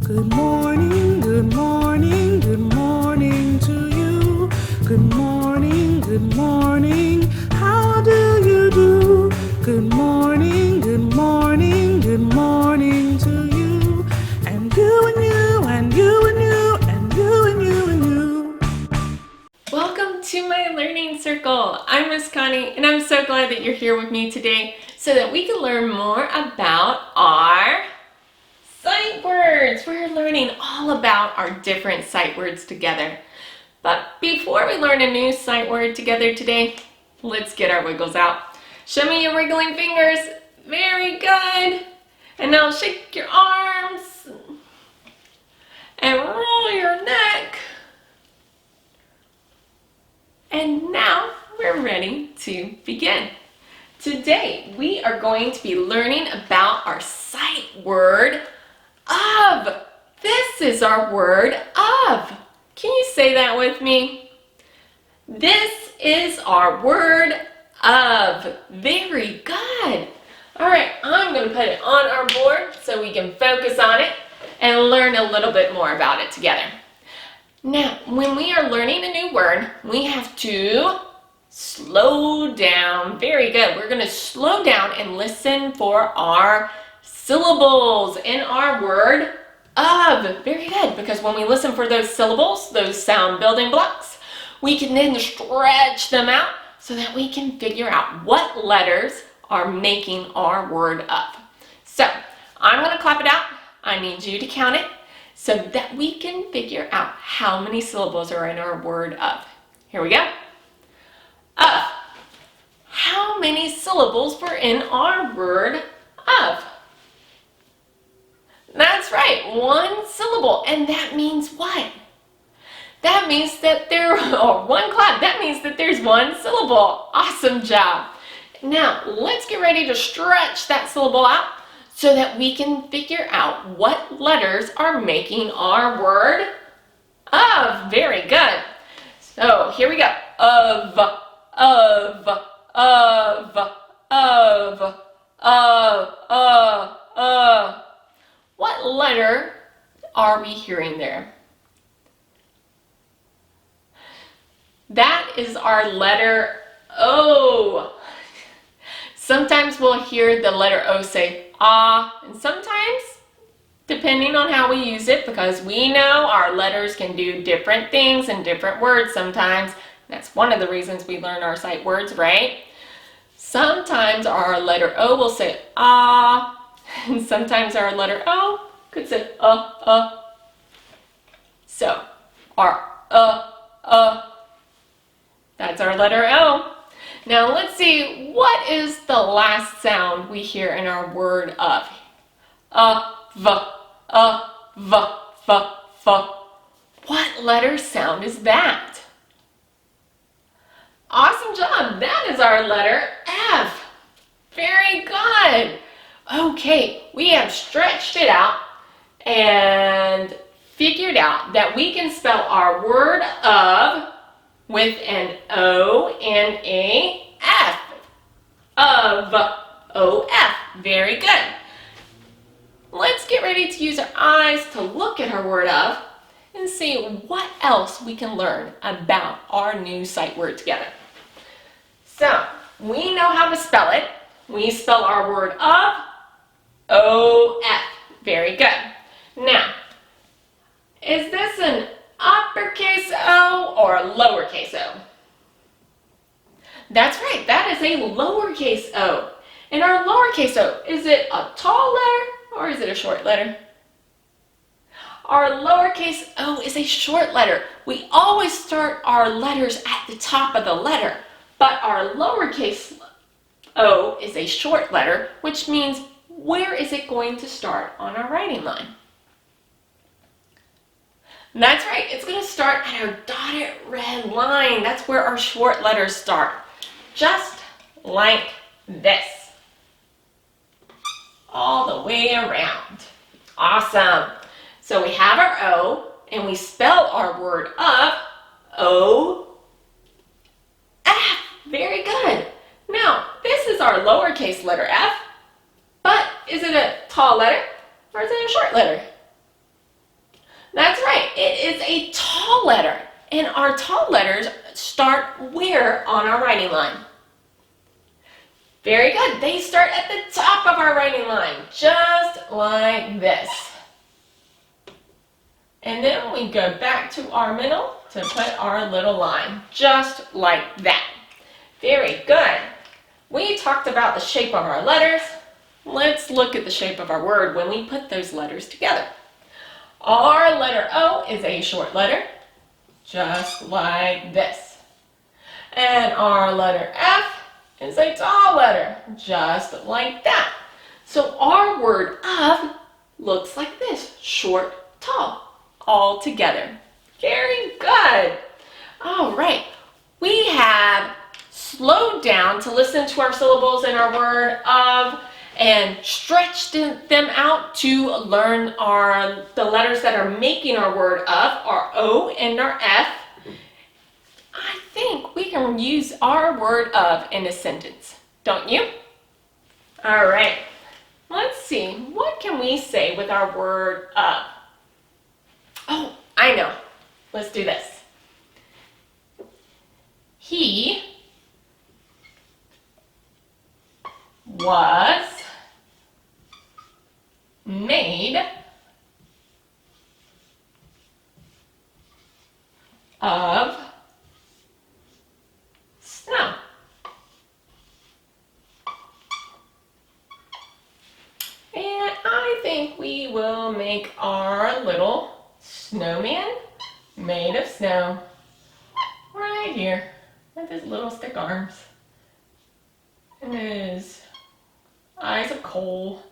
Good morning, good morning, good morning to you. Good morning, how do you do? Good morning, good morning, good morning to you. And you and you and you and you and you and you and you. Welcome to my learning circle. I'm Miss Connie and I'm so glad that you're here with me today so that we can learn more about our sight words. We're learning all about our different sight words together. But before we learn a new sight word together today, let's get our wiggles out. Show me your wiggling fingers. Very good. And now shake your arms and roll your neck. And now we're ready to begin. Today we are going to be learning about our sight word of. This is our word of. Can you say that with me? This is our word of. Very good. All right, I'm going to put it on our board so we can focus on it and learn a little bit more about it together. Now, when we are learning a new word, we have to slow down. Very good. We're going to slow down and listen for our syllables in our word of. Very good, because when we listen for those syllables, those sound building blocks, we can then stretch them out so that we can figure out what letters are making our word of. So, I'm going to clap it out. I need you to count it so that we can figure out how many syllables are in our word of. Here we go. Of. How many syllables were in our word of? That's right, one syllable. And that means what? That means that one clap. That means that there's one syllable. Awesome job. Now, let's get ready to stretch that syllable out so that we can figure out what letters are making our word of. Very good. So here we go. Of, of, of, of. What letter are we hearing there? That is our letter O. Sometimes we'll hear the letter O say ah, and sometimes, depending on how we use it, because we know our letters can do different things in different words sometimes. That's one of the reasons we learn our sight words, right? Sometimes our letter O will say ah, and sometimes our letter O could say So, our that's our letter O. Now let's see, what is the last sound we hear in our word of? What letter sound is that? Awesome job, that is our letter F. Very good. Okay, we have stretched it out and figured out that we can spell our word of with an O and a F. Of. O-F. Very good. Let's get ready to use our eyes to look at our word of and see what else we can learn about our new sight word together. So, we know how to spell it. We spell our word of O-F. Very good. Now, is this an uppercase O or a lowercase O? That's right, that is a lowercase O. And our lowercase O, is it a tall letter or is it a short letter? Our lowercase O is a short letter. We always start our letters at the top of the letter, but our lowercase O is a short letter, which means where is it going to start on our writing line? That's right, it's going to start at our dotted red line. That's where our short letters start. Just like this. All the way around. Awesome. So we have our O, and we spell our word of O-F. Very good. Now, this is our lowercase letter F, but is it a tall letter or is it a short letter? That's right. It is a tall letter. And our tall letters start where on our writing line? Very good. They start at the top of our writing line, just like this. And then we go back to our middle to put our little line, just like that. Very good. We talked about the shape of our letters. Let's look at the shape of our word when we put those letters together. Our letter O is a short letter, just like this. And our letter F is a tall letter, just like that. So our word of looks like this, short, tall, all together. Very good. All right, we have slowed down to listen to our syllables in our word of and stretched them out to learn the letters that are making our word of, our O and our F. I think we can use our word of in a sentence, don't you? All right, let's see. What can we say with our word of? Oh, I know. Let's do this. He was made of snow. And I think we will make our little snowman made of snow right here with his little stick arms and his eyes of coal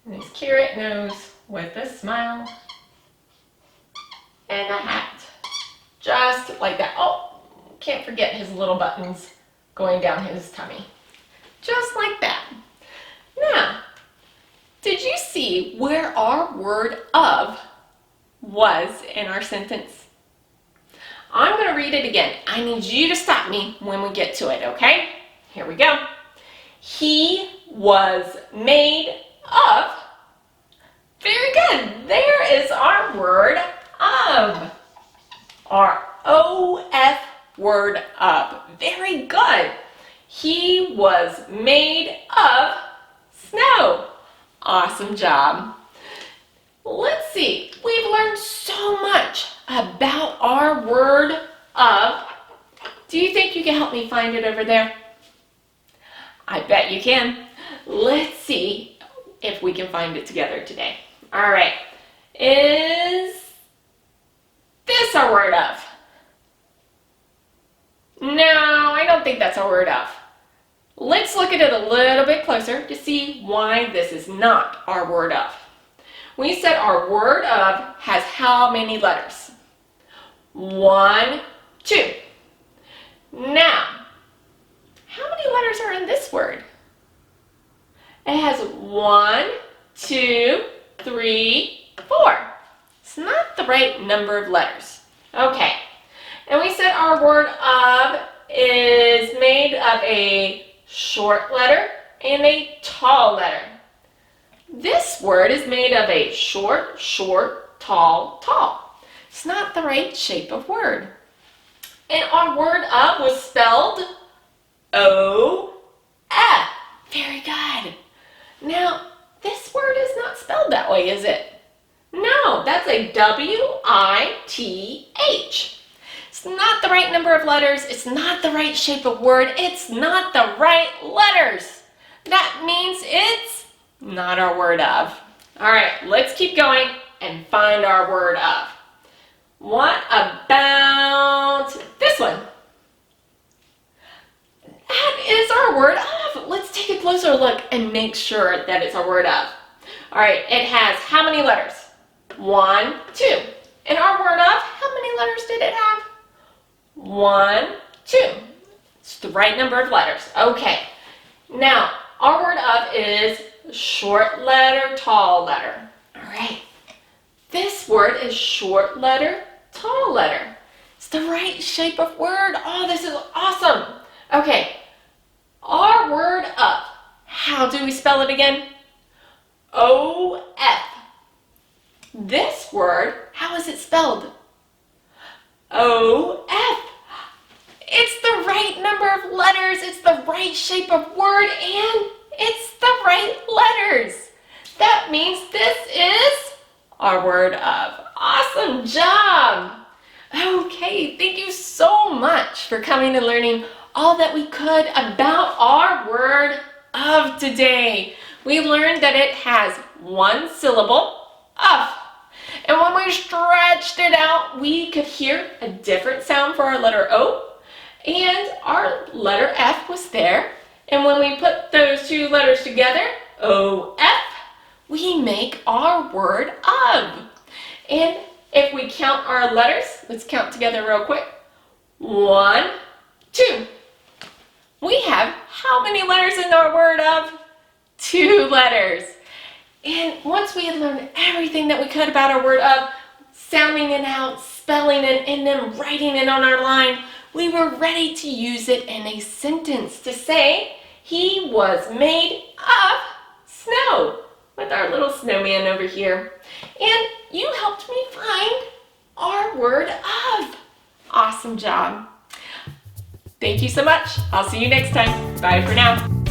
and his carrot nose with a smile and a hat, just like that. Oh, can't forget his little buttons going down his tummy, just like that. Now, did you see where our word of was in our sentence? I'm going to read it again. I need you to stop me when we get to it, okay? Here we go. He was made of. Very good. There is our word of. Our O-F word of. Very good. He was made of snow. Awesome job. Let's see. We've learned so much about our word of. Do you think you can help me find it over there? I bet you can. Let's see if we can find it together today. All right. Is this our word of? No, I don't think that's our word of. Let's look at it a little bit closer to see why this is not our word of. We said our word of has how many letters? 1, 2. Now, how many letters are in this word? It has 1, 2, 3, 4. It's not the right number of letters. Okay, and we said our word of is made of a short letter and a tall letter. This word is made of a short, short, tall, tall. It's not the right shape of word. And our word of was spelled O-F. Very good. Now, this word is not spelled that way, is it? No, that's a W-I-T-H. It's not the right number of letters. It's not the right shape of word. It's not the right letters. That means it's not our word of. All right, let's keep going and find our word of. What about this one? That is our word of. Let's take a closer look and make sure that it's our word of. All right, it has how many letters? 1, 2. And our word of, how many letters did it have? 1, 2. It's the right number of letters. Okay. Now, our word of is short letter, tall letter. All right. This word is short letter, tall letter. It's the right shape of word. Oh, this is awesome. Okay. Our word of, how do we spell it again? O-F. This word word, how is it spelled? O-F. It's the right number of letters, it's the right shape of word, and it's the right letters. That means this is our word of. Awesome job! Okay, thank you so much for coming and learning all that we could about our word of today. We learned that it has one syllable, of. And when we stretched it out, we could hear a different sound for our letter O, and our letter F was there. And when we put those two letters together, O-F, we make our word of. And if we count our letters, let's count together real quick. 1, 2. We have how many letters in our word of? 2 letters. And once we had learned everything that we could about our word of, sounding it out, spelling it, and then writing it on our line, we were ready to use it in a sentence to say, he was made of snow, with our little snowman over here. And you helped me find our word of. Awesome job. Thank you so much. I'll see you next time. Bye for now.